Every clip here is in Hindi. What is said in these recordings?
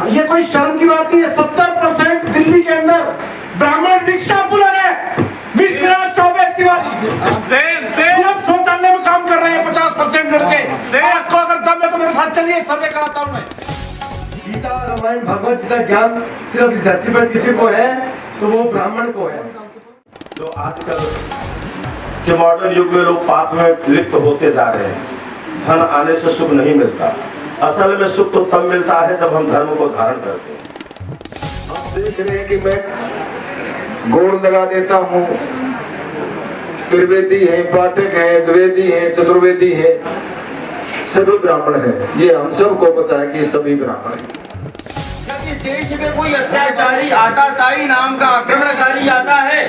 ये कोई शर्म की बात नहीं है। 70% दिल्ली के अंदर ब्राह्मण रिक्शा पुलर है। मिश्रा चौबे तिवारी शौचालय में काम कर रहे हैं 50% लड़के। आपको अगर दम है तो मेरे साथ चलिए, सर्वे कराता हूँ मैं। गीता रामायण भगवत गीता ज्ञान सिर्फ इस धरती पर किसी को है तो वो ब्राह्मण को है। जो आजकल के मॉडर्न युग में लोग पाप में लिप्त होते जा रहे हैं। धन आने से सुख नहीं मिलता। असल में सुख तो तब मिलता है जब हम धर्म को धारण करते हैं। हम देख रहे हैं कि मैं गोड़ लगा देता हूँ। त्रिवेदी है, पाठक है, द्विवेदी है, चतुर्वेदी है, सभी ब्राह्मण हैं। ये हम सबको पता है कि सभी ब्राह्मण हैं। जब इस देश में कोई अत्याचारी आताताई नाम का आक्रमणकारी आता है,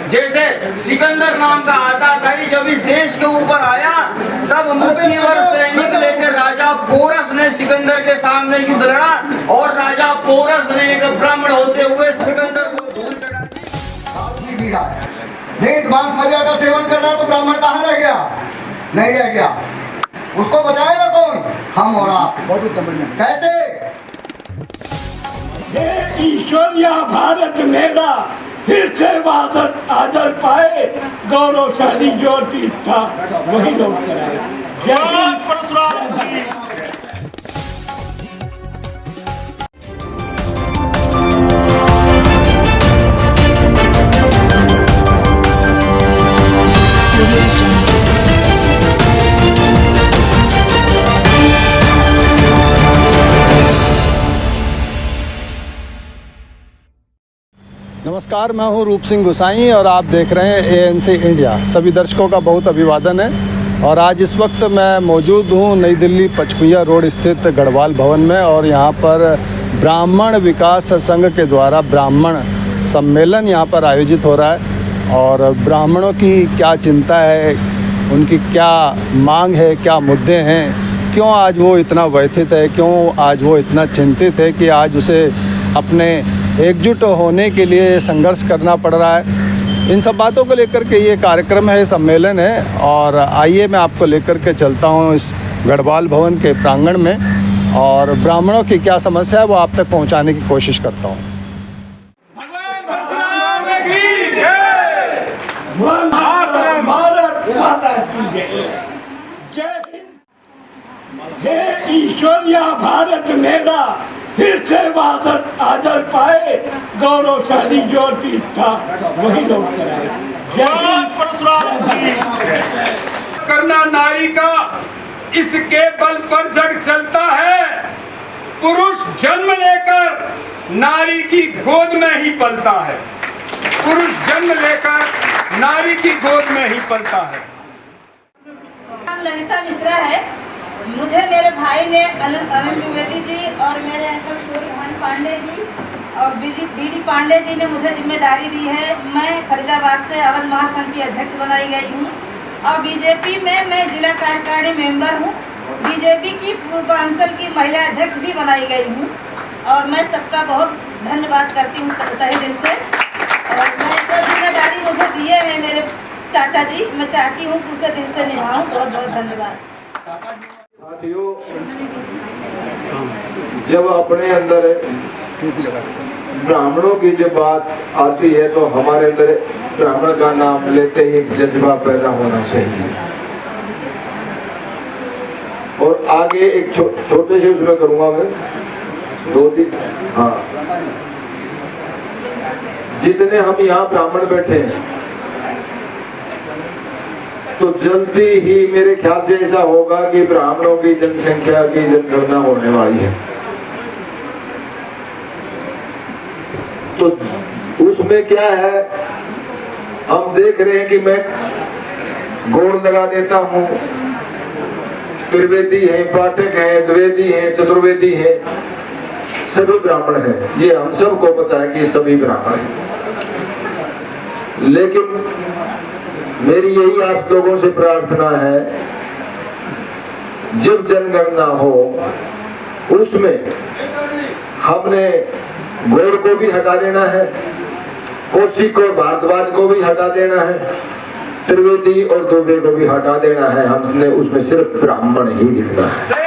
जैसे सिकंदर नाम का आताताई जब इस देश के ऊपर आया, तब मुट्ठीभर सैनिक लेकर राजा पोरस ने सिकंदर के सामने युद्ध लड़ा और राजा पोरस ने एक ब्राह्मण होते हुए सिकंदर को धूल चढ़ा दी। मीट मांस मदिरा का सेवन कर रहा है तो ब्राह्मण कहाँ रह गया? नहीं रह गया। उसको बचाएगा कौन? हम और आप। कैसे? हे ईश्वर या भारत मेरा फिर से आदर पाए, गौरवशाली जो तीर्थ था वही लोग कराए। नमस्कार, मैं हूं रूप सिंह गुसाई और आप देख रहे हैं ANC इंडिया। सभी दर्शकों का बहुत अभिवादन है। और आज इस वक्त मैं मौजूद हूं नई दिल्ली पचकुइया रोड स्थित गढ़वाल भवन में, और यहां पर ब्राह्मण विकास संघ के द्वारा ब्राह्मण सम्मेलन यहां पर आयोजित हो रहा है। और ब्राह्मणों की क्या चिंता है, उनकी क्या मांग है, क्या मुद्दे हैं, क्यों आज वो इतना व्यथित है, क्यों आज वो इतना चिंतित है कि आज उसे अपने एकजुट होने के लिए संघर्ष करना पड़ रहा है। इन सब बातों को लेकर के ये कार्यक्रम है, सम्मेलन है। और आइए मैं आपको लेकर के चलता हूँ इस गढ़वाल भवन के प्रांगण में, और ब्राह्मणों की क्या समस्या है वो आप तक पहुँचाने की कोशिश करता हूँ। हे ईश्वर या भारत मेरा फिर से आदर पाए, गौरवशाली जो तीर्थ था वही लोग कराए। करना नारी का इसके बल पर जग चलता है। पुरुष जन्म लेकर नारी की गोद में ही पलता है। पुरुष जन्म लेकर नारी की गोद में ही पलता है। नाम ललिता मिश्रा है। मुझे मेरे भाई ने अनंत द्विवेदी जी और मेरे अंकल सूर्यभान पांडे जी और बीडी पांडे जी ने मुझे जिम्मेदारी दी है। मैं फरीदाबाद से अवध महासंघ की अध्यक्ष बनाई गई हूँ और बीजेपी में मैं जिला कार्यकारिणी मेंबर हूँ। बीजेपी की पूर्वांचल की महिला अध्यक्ष भी बनाई गई हूँ और मैं सबका बहुत धन्यवाद करती हूँ तहे दिल से। और मैं जो जिम्मेदारी मुझे दिए है मेरे चाचा जी, मैं चाहती हूँ कि उसे दिल से निभाऊँ। बहुत बहुत धन्यवाद। साथियों, जब अपने अंदर ब्राह्मणों की जब बात आती है तो हमारे अंदर ब्राह्मण का नाम लेते ही जज्बा पैदा होना चाहिए। और आगे एक छोटे से उसमें करूंगा मैं 2-3। हाँ, जितने हम यहाँ ब्राह्मण बैठे हैं तो जल्दी ही मेरे ख्याल से ऐसा होगा कि ब्राह्मणों की जनसंख्या की जनगणना होने वाली है। तो उसमें क्या है, हम देख रहे हैं कि मैं गोड़ लगा देता हूँ। त्रिवेदी है, पाठक है, द्विवेदी है, चतुर्वेदी है, सभी ब्राह्मण हैं। ये हम सबको पता है कि सभी ब्राह्मण हैं। लेकिन मेरी यही आप लोगों से प्रार्थना है, जब जनगणना हो उसमें हमने गौड़ को भी हटा देना है, कौशिक और भारद्वाज को भी हटा देना है, त्रिवेदी और दुबे को भी हटा देना है। हमने उसमें सिर्फ ब्राह्मण ही लिखना है।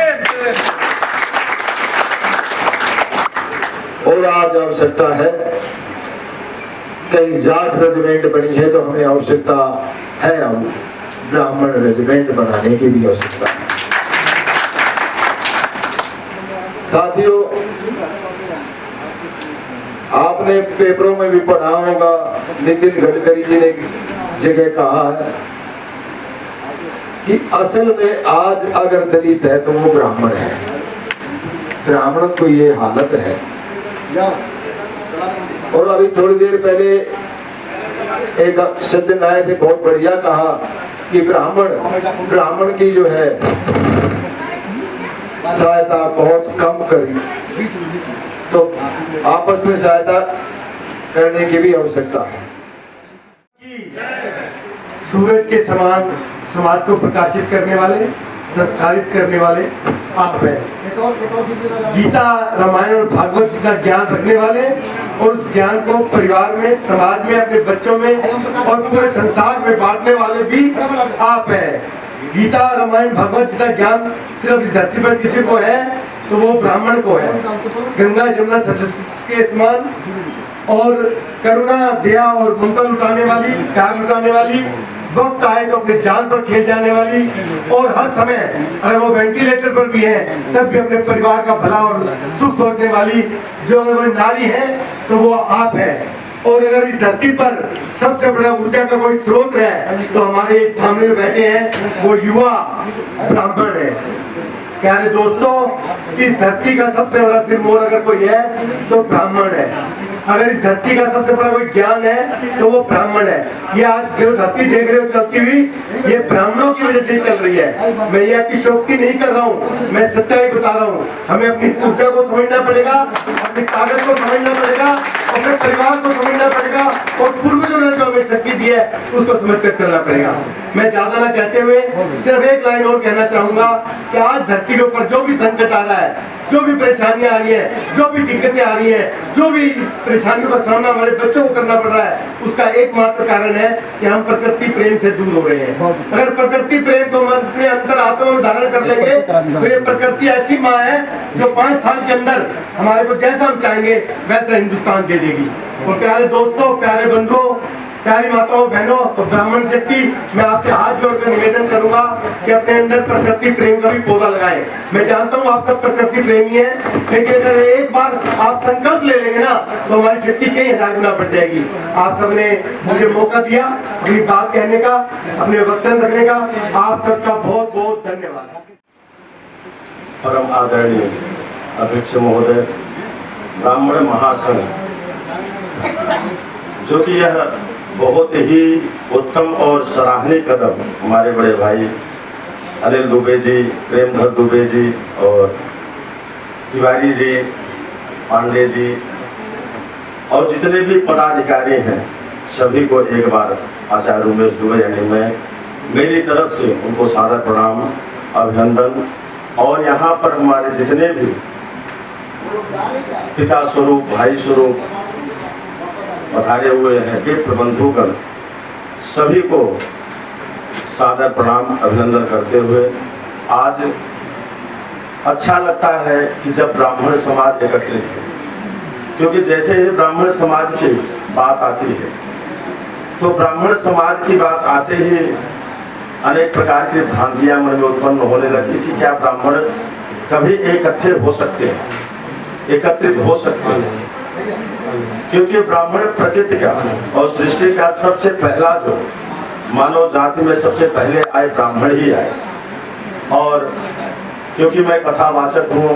और आज आवश्यकता है, कहीं जाट रेजिमेंट बनी है तो हमें आवश्यकता है अब ब्राह्मण रेजिमेंट बनाने की भी आवश्यकता है। साथियों, आपने पेपरों में भी पढ़ा होगा, नितिन गडकरी जी ने जगह कहा है कि असल में आज अगर दलित है तो वो ब्राह्मण है। ब्राह्मण को ये हालत है। और अभी थोड़ी देर पहले एक सज्जन आए थे, बहुत बढ़िया कहा कि ब्राह्मण की जो है सहायता बहुत कम करी, तो आपस में सहायता करने की भी आवश्यकता है। सूरज के समान समाज को प्रकाशित करने वाले, संस्कारित करने वाले आप हैं। गीता, रामायण और भागवत का ज्ञान रखने वाले और उस ज्ञान को परिवार में, समाज में, अपने बच्चों में और पूरे संसार में बांटने वाले भी आप हैं। गीता, रामायण, भागवत का ज्ञान सिर्फ इस धरती पर किसी को है तो वो ब्राह्मण को है। गंगा, जमुना, सरस्वती के समान और करुणा, दया और ममता लुटाने वाली, प्यार लुटाने वाली, वक्त आए तो अपने जान पर खेल जाने वाली, और हर समय अगर वो वेंटिलेटर पर भी है तब भी अपने परिवार का भला और सुख सोचने वाली जो अगर वो नारी है तो वो आप है। और अगर इस धरती पर सबसे बड़ा ऊर्जा का कोई स्रोत है तो हमारे सामने बैठे हैं वो युवा ब्राह्मण है। प्यारे दोस्तों, इस धरती का सबसे बड़ा सिरमौर अगर कोई है तो ब्राह्मण है। अगर इस धरती का सबसे बड़ा कोई ज्ञान है तो वो ब्राह्मण है। ये आज जो धरती देख रहे हो चलती हुई, ये ब्राह्मणों की वजह से चल रही है। मैं ये आपकी शोक्ति नहीं कर रहा हूँ, मैं सच्चाई बता रहा हूँ। हमें अपनी ऊर्जा को समझना पड़ेगा, अपनी ताकत को समझना पड़ेगा, अपने परिवार को समझना पड़ेगा और पूर्वजों ने जो हमें शक्ति दी है उसको समझकर चलना पड़ेगा। मैं ज्यादा ना कहते हुए सिर्फ एक लाइन और कहना चाहूंगा कि आज धरती के ऊपर जो भी संकट आ रहा है, जो भी परेशानियां आ रही है, जो भी दिक्कतें आ रही है, जो भी परेशानियों का सामना हमारे बच्चों को करना पड़ रहा है, उसका एकमात्र कारण है कि हम प्रकृति प्रेम से दूर हो रहे हैं। अगर प्रकृति प्रेम को हम अपने अंतर आत्मा में धारण कर लेंगे तो ये प्रकृति ऐसी माँ है जो 5 साल के अंदर हमारे को जैसा हम चाहेंगे वैसा हिंदुस्तान दे देगी। और प्यारे दोस्तों, प्यारे बंधुओं, प्यारी माताओं, बहनों, तो ब्राह्मण शक्ति, मैं आपसे हाथ जोड़कर निवेदन करूंगा कि अपने अंदर प्रकृति प्रेम का भी पौधा लगाएं। मैं जानता हूँ आप सब प्रकृति प्रेमी हैं, लेकिन अगर एक बार आप संकल्प ले लेंगे ना तो हमारी शक्ति कई हजार गुना बढ़ जाएगी। आप सबने मुझे मौका दिया अपनी बात कहने का, अपने वचन रखने का, आप सबका बहुत बहुत धन्यवाद। परम आदरणीय अध्यक्ष महोदय, ब्राह्मण महासंघ, जो कि यह बहुत ही उत्तम और सराहनीय कदम हमारे बड़े भाई अनिल दुबे जी, प्रेमधर दुबे जी और तिवारी जी, पांडे जी और जितने भी पदाधिकारी हैं, सभी को एक बार आचार्य उमेश दुबे यानी मैं मेरी तरफ से उनको सादर प्रणाम, अभिनंदन। और यहाँ पर हमारे जितने भी पिता स्वरूप, भाई स्वरूप पधारे हुए हैं, के प्रबंधुगण, सभी को सादर प्रणाम, अभिनंदन करते हुए आज अच्छा लगता है कि जब ब्राह्मण समाज एकत्रित है, क्योंकि जैसे ही ब्राह्मण समाज की बात आती है तो ब्राह्मण समाज की बात आते ही अनेक प्रकार की भ्रांतियां मन में उत्पन्न होने लगती कि क्या ब्राह्मण कभी इकट्ठे हो सकते हैं, एकत्रित हो सकते हैं। क्योंकि ब्राह्मण प्रकृति का और सृष्टि का सबसे पहला जो मानव जाति में सबसे पहले आए ब्राह्मण ही आए। और क्योंकि मैं कथावाचक हूँ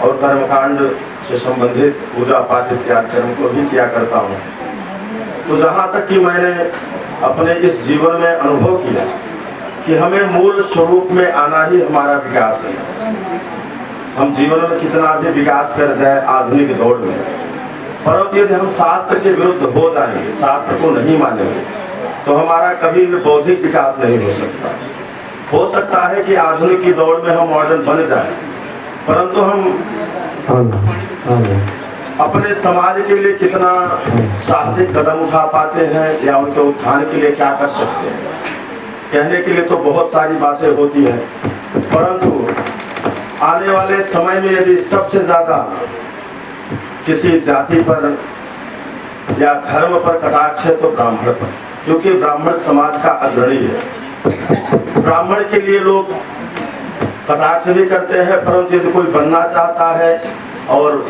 और कर्मकांड से संबंधित पूजा पाठ इत्यादि कर्म को भी किया करता हूँ, तो जहाँ तक कि मैंने अपने इस जीवन में अनुभव किया कि हमें मूल स्वरूप में आना ही हमारा विकास है। हम जीवन में कितना भी विकास कर जाए आधुनिक दौड़ में, परंतु यदि हम शास्त्र के विरुद्ध हो जाएंगे, शास्त्र को नहीं मानेंगे, तो हमारा कभी भी बौद्धिक विकास नहीं हो सकता। हो सकता है कि आधुनिक की दौड़ में हम मॉडर्न बन जाए, परंतु हम अपने समाज के लिए कितना साहसिक कदम उठा पाते हैं या उनके उत्थान के लिए क्या कर सकते हैं, कहने के लिए तो बहुत सारी बातें होती हैं, परंतु आने वाले समय में यदि सबसे ज्यादा किसी जाति पर या धर्म पर कटाक्ष है तो ब्राह्मण पर, क्योंकि ब्राह्मण समाज का अग्रणी है। ब्राह्मण के लिए लोग कटाक्ष भी करते हैं, परंतु यदि कोई बनना चाहता है और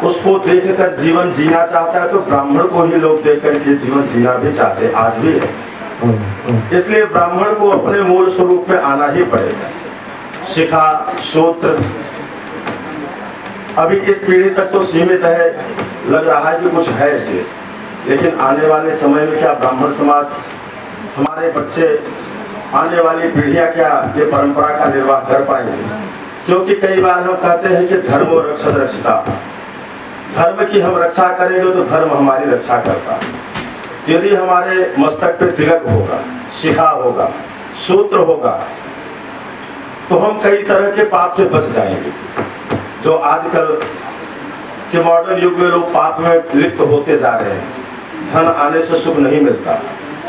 उसको देखकर जीवन जीना चाहता है तो ब्राह्मण को ही लोग देख करके जीवन जीना भी चाहते हैं, आज भी है। इसलिए ब्राह्मण को अपने मूल स्वरूप में आना ही पड़ेगा। शिखा, शूद्र अभी इस पीढ़ी तक तो सीमित है, लग रहा है कि कुछ है शेष, लेकिन आने वाले समय में क्या ब्राह्मण समाज, हमारे बच्चे, आने वाली पीढ़ियां क्या ये परंपरा का निर्वाह कर पाएंगे? क्योंकि कई बार हम कहते हैं कि धर्म और रक्षत रक्षिता, धर्म की हम रक्षा करेंगे तो धर्म हमारी रक्षा करता है। यदि हमारे मस्तक पे तिलक होगा, शिखा होगा, सूत्र होगा, तो हम कई तरह के पाप से बच जाएंगे। जो आजकल के मॉडर्न युग में लोग पाप में लिप्त होते जा रहे हैं। धन आने से सुख नहीं मिलता,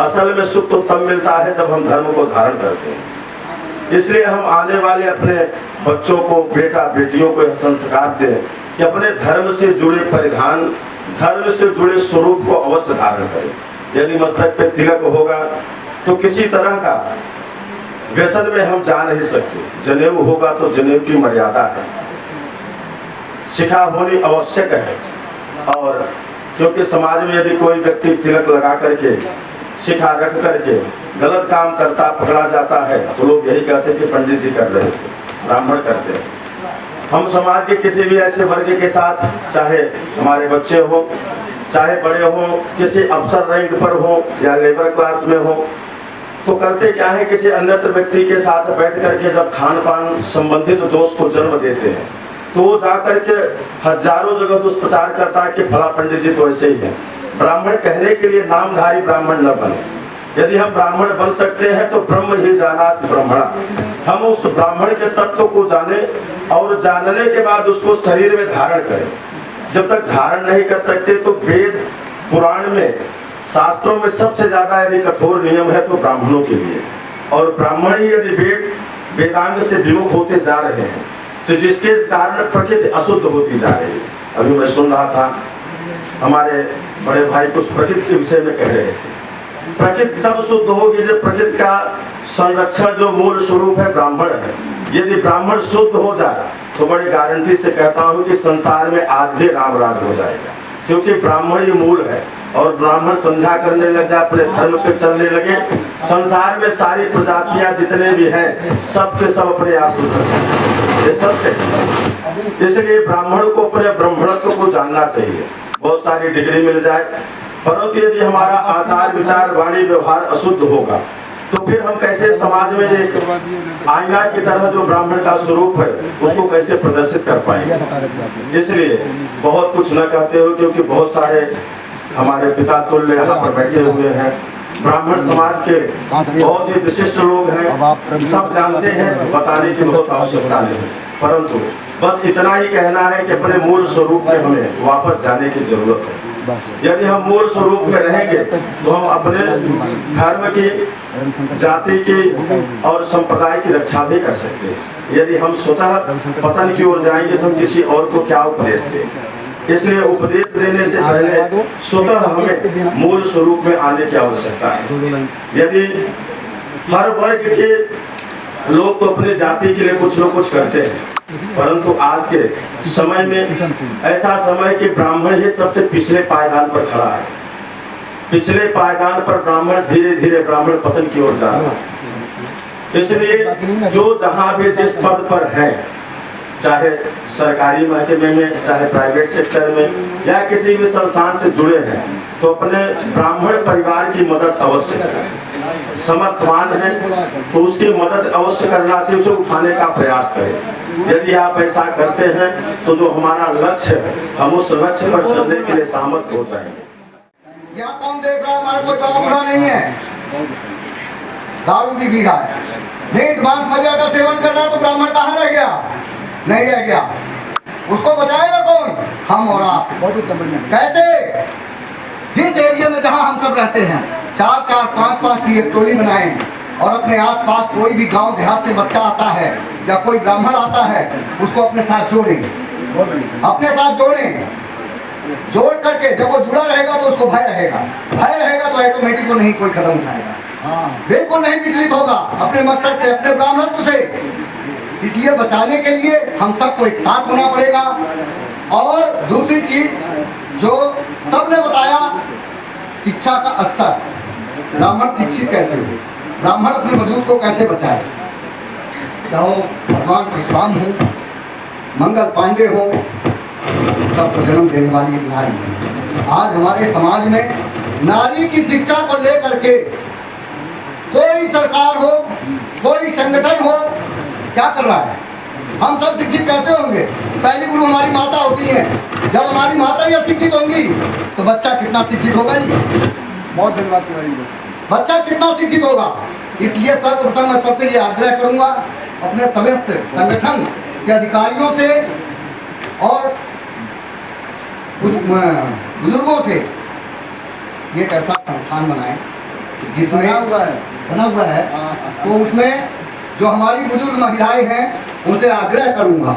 असल में सुख तो तब मिलता है जब हम धर्म को धारण करते हैं। इसलिए हम आने वाले अपने बच्चों को, बेटा बेटियों को यह संस्कार दें कि अपने धर्म से जुड़े परिधान, धर्म से जुड़े स्वरूप को अवश्य धारण करें। यदि मस्तक पे तिलक होगा तो किसी तरह का व्यसन में हम जा नहीं सकते। जनेऊ होगा तो जनेऊ की मर्यादा है, शिखा होनी आवश्यक है। और क्योंकि समाज में यदि कोई व्यक्ति तिलक लगा करके, शिखा रख करके गलत काम करता पकड़ा जाता है तो लोग यही कहते हैं कि पंडित जी कर रहे थे, ब्राह्मण करते हैं। हम समाज के किसी भी ऐसे वर्ग के साथ, चाहे हमारे बच्चे हो, चाहे बड़े हो, किसी अफसर रैंक पर हो या लेबर क्लास में हो, तो करते क्या है, किसी अन्यत्र व्यक्ति के साथ बैठ करके जब खान पान संबंधित दोष को जन्म देते हैं तो वो जाकर के हजारों जगह दुष्प्रचार करता है कि फला पंडित जी तो ऐसे ही है। ब्राह्मण कहने के लिए नामधारी ब्राह्मण न बने। यदि हम ब्राह्मण बन सकते हैं तो ब्रह्म ही जानास ब्रह्मणा, हम उस ब्राह्मण के तत्व को जाने और जानने के बाद उसको शरीर में धारण करें। जब तक धारण नहीं कर सकते तो वेद पुराण में, शास्त्रों में सबसे ज्यादा यदि कठोर नियम है तो ब्राह्मणों के लिए। और ब्राह्मण ही यदि वेदांग से विमुख होते जा रहे हैं तो जिसके कारण प्रकृति अशुद्ध होती जा रही है। अभी मैं सुन रहा था, हमारे बड़े भाई कुछ प्रकृति के विषय में कह रहे थे। प्रकृति तब शुद्ध होगी जब प्रकृति का संरक्षण जो मूल स्वरूप है ब्राह्मण है। यदि ब्राह्मण शुद्ध हो जाए तो बड़ी गारंटी से कहता हूँ कि संसार में आज भी राम राज हो जाएगा, क्योंकि ब्राह्मण ही मूल है। और ब्राह्मण संध्या करने लग जाए, अपने धर्म पे चलने लगे, संसार में सारी प्रजातियां जितने भी हैं सब के सब अपने आप ये सत्य है। इसलिए ब्राह्मण को अपने ब्राह्मणत्व को जानना चाहिए। बहुत सारी डिग्री मिल जाए, परंतु यदि हमारा आचार विचार वाणी व्यवहार अशुद्ध होगा तो फिर हम कैसे समाज में एक आईना की तरह जो ब्राह्मण का स्वरूप है उसको कैसे प्रदर्शित कर पाएंगे। इसलिए बहुत कुछ न कहते हो, क्योंकि बहुत सारे हमारे पिता तुल्य यहाँ पर बैठे हुए हैं, ब्राह्मण समाज के बहुत ही विशिष्ट लोग हैं, सब जानते हैं, बताने की बहुत आवश्यकता नहीं, परंतु बस इतना ही कहना है कि अपने मूल स्वरूप में हमें वापस जाने की जरूरत है। यदि हम मूल स्वरूप में रहेंगे तो हम अपने धर्म की, जाति की और संप्रदाय की रक्षा भी कर सकते हैं। यदि हम स्वतः पतन की ओर जाएंगे तो हम किसी और को क्या उपदेश दें। इसलिए उपदेश देने से पहले स्वतः हमें मूल स्वरूप में आने की आवश्यकता है। यदि हर वर्ग के लोग तो अपने जाति के लिए कुछ न कुछ करते हैं, परंतु आज के समय में ऐसा समय कि ब्राह्मण ही सबसे पिछले पायदान पर खड़ा है। पिछले पायदान पर ब्राह्मण धीरे धीरे ब्राह्मण पतन की ओर जा रहा है। इसलिए जो जहाँ भी जिस पद पर है, चाहे सरकारी महकमे में, चाहे प्राइवेट सेक्टर में या किसी भी संस्थान से जुड़े हैं, तो अपने ब्राह्मण परिवार की मदद अवश्य करें। समर्थवान है तो उसकी मदद अवश्य करना चाहिए, उसे उठाने का प्रयास करें। यदि आप ऐसा करते हैं तो जो हमारा लक्ष्य है हम उस लक्ष्य पर चलने के लिए सहमत हो जाएंगे। यहाँ कौन देख रहा है? हमारा कोई बड़ा बूढ़ा नहीं है, दारू भी पी रहा है, मीट मांस मदिरा का सेवन कर रहा है, तो ब्राह्मण कहाँ रह गया? नहीं रह गया। उसको बचाएगा कौन? हम और आप। कैसे? जिस एरिया में जहाँ हम सब रहते हैं 4-4, 5-5 की एक टोली बनाएं और अपने आसपास कोई भी गांव देहात से बच्चा आता है या कोई ब्राह्मण आता है उसको अपने साथ जोड़ें, अपने साथ जोड़ें। जोड़ करके जब वो जुड़ा रहेगा तो उसको भय रहेगा, भय रहेगा तो ऑटोमेटिक को नहीं कोई कदम उठाएगा, बिल्कुल नहीं विचलित होगा अपने मकसद से, अपने ब्राह्मणत्व से। इसलिए बचाने के लिए हम सबको एक साथ होना पड़ेगा। और दूसरी चीज जो सबने बताया, शिक्षा का स्तर, ब्राह्मण शिक्षित कैसे हो, ब्राह्मण अपने वजूद को कैसे बचाए, चाहे भगवान विश्वाम हो, मंगल पांडे हो, सबको जन्म देने वाली एक नारी है। आज हमारे समाज में नारी की शिक्षा को लेकर के कोई सरकार हो, कोई संगठन हो, क्या कर रहा है? हम सब शिक्षित कैसे होंगे? पहली गुरु हमारी माता होती है। जब हमारी माता ही शिक्षित होंगी तो बच्चा कितना शिक्षित होगा जी? बहुत धन्यवाद। बच्चा कितना शिक्षित होगा? इसलिए सर्वप्रथम मैं सबसे ये आग्रह करूंगा अपने समस्त संगठन के अधिकारियों से और बुजुर्गों से, एक ऐसा संस्थान बनाएं जिसमें बना हुआ है तो उसमें जो हमारी बुजुर्ग महिलाएं हैं उनसे आग्रह करूंगा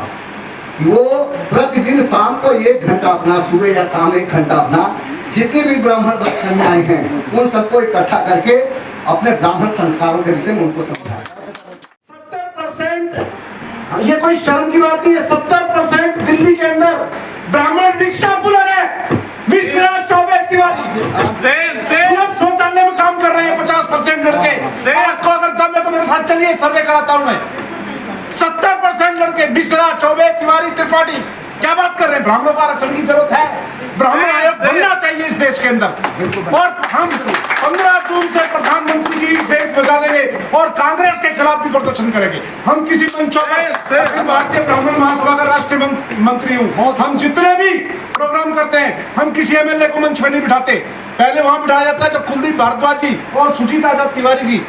कि वो प्रतिदिन शाम को 1 घंटा अपना, सुबह या शाम 1 घंटा अपना, जितने भी ब्राह्मण कन्याएं हैं उन सबको इकट्ठा करके अपने ब्राह्मण संस्कारों के विषय में उनको समझाएं। 70%, ये कोई शर्म की बात नहीं है, 70% दिल्ली के अंदर ब्राह्मण रिक्शा पुलर है। मिश्रा, चौबे, तिवारी शौचालय में काम कर रहे हैं 50% लड़के। आपको अगर दम है तो मेरे साथ चलिए, सर्वे कराता हूं मैं। 70% लड़के, मिश्रा, चौबे, तिवारी, त्रिपाठी, क्या बात कर रहे हैं? ब्राह्मणों को आरक्षण की जरूरत है, ब्राह्मण आयोग बनना चाहिए इस देश के अंदर। और हम 15 जून से प्रधानमंत्री की सेठ बजा देंगे और कांग्रेस के खिलाफ भी प्रदर्शन करेंगे। हम किसी मंचों पर, भारतीय ब्राह्मण महासभा का राष्ट्रीय मंत्री हूँ, हम जितने भी प्रोग्राम करते हैं हम किसी एमएलए को मंच पे नहीं बिठाते। पहले वहां बिठाया जाता है जब कुलदीप भारद्वाज जी और सुजीत आजाद तिवारी जी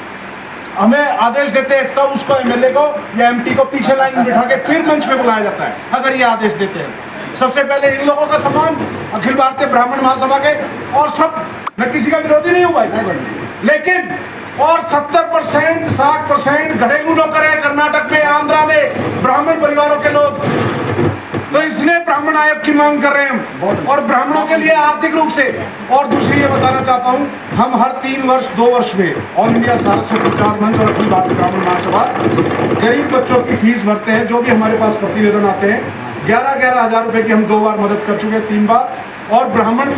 हमें आदेश देते हैं, तब उसको एमएलए को या एमपी को पीछे लाइन में बिठा के फिर मंच पे बुलाया जाता है, अगर ये आदेश देते हैं। सबसे पहले इन लोगों का सम्मान अखिल भारतीय ब्राह्मण महासभा के, और सब, मैं किसी का विरोधी नहीं हूँ भाई, लेकिन और 70% 60% घरेलू नौकर है कर्नाटक में, आंध्रा में, ब्राह्मण परिवारों के लोग। तो इसलिए ब्राह्मण आयोग की मांग कर रहे हैं हम, और ब्राह्मणों के लिए आर्थिक रूप से। और दूसरी ये बताना चाहता हूँ, हम हर 3 वर्ष 2 वर्ष में ऑल इंडिया सारस्वत प्रचार मंच और अखिल भारतीय ब्राह्मण महासभा गरीब बच्चों की फीस भरते हैं। जो भी हमारे पास प्रतिवेदन आते हैं, 11-11 हज़ार रुपए की हम 2 बार मदद कर चुके हैं, 3 बार, और ब्राह्मण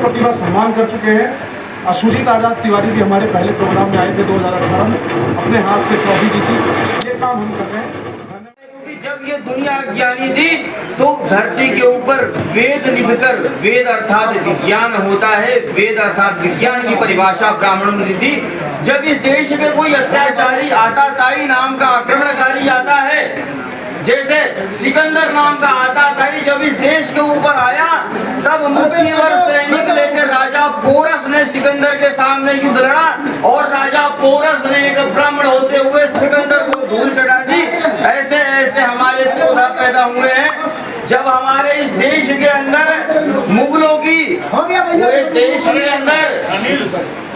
प्रतिभा सम्मान कर चुके हैं। सुजीत आजाद तिवारी जी हमारे पहले प्रोग्राम में आए थे 2018 में, अपने हाथ से ट्रॉफी दी थी। ये काम हम कर रहे हैं। जब ये दुनिया ज्ञानी थी तो धरती के ऊपर वेद लिखकर, वेद अर्थात विज्ञान होता है, वेद अर्थात विज्ञान की परिभाषा ब्राह्मणों ने दी थी। जब इस देश में कोई अत्याचारी आताताई नाम का आक्रमणकारी आता है, जैसे सिकंदर नाम का आताताई जब इस देश के ऊपर आया, तब मुट्ठीभर सैनिक लेकर राजा पोरस ने सिकंदर के सामने युद्ध लड़ा, और राजा पोरस ने एक ब्राह्मण होते हुए सिकंदर को धूल चढ़ा दी। ऐसे ऐसे हमारे पौधा पैदा हुए हैं। जब हमारे इस देश के अंदर मुगलों की,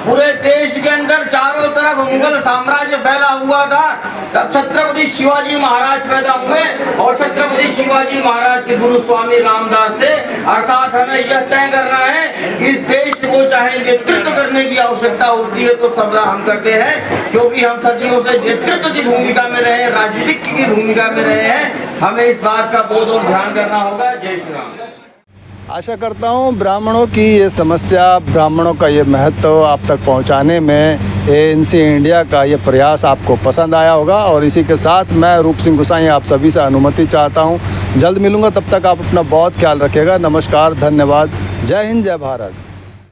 पूरे देश के अंदर चारों तरफ मुगल साम्राज्य फैला हुआ था, तब छत्रपति शिवाजी महाराज पैदा हुए, और छत्रपति शिवाजी महाराज के गुरु स्वामी रामदास थे। अर्थात हमें यह तय करना है कि इस देश को चाहे नेतृत्व करने की आवश्यकता होती है तो सब हम करते हैं, क्योंकि हम सदियों से नेतृत्व की भूमिका में रहे, राजनीतिक की भूमिका में रहे हैं। हमें इस बात का बहुत और ध्यान करना होगा। जय श्री राम। आशा करता हूँ ब्राह्मणों की ये समस्या, ब्राह्मणों का ये महत्व आप तक पहुँचाने में ANC इंडिया का ये प्रयास आपको पसंद आया होगा। और इसी के साथ मैं रूप सिंह गुसाई आप सभी से अनुमति चाहता हूँ। जल्द मिलूँगा, तब तक आप अपना बहुत ख्याल रखिएगा। नमस्कार, धन्यवाद, जय हिंद, जय भारत।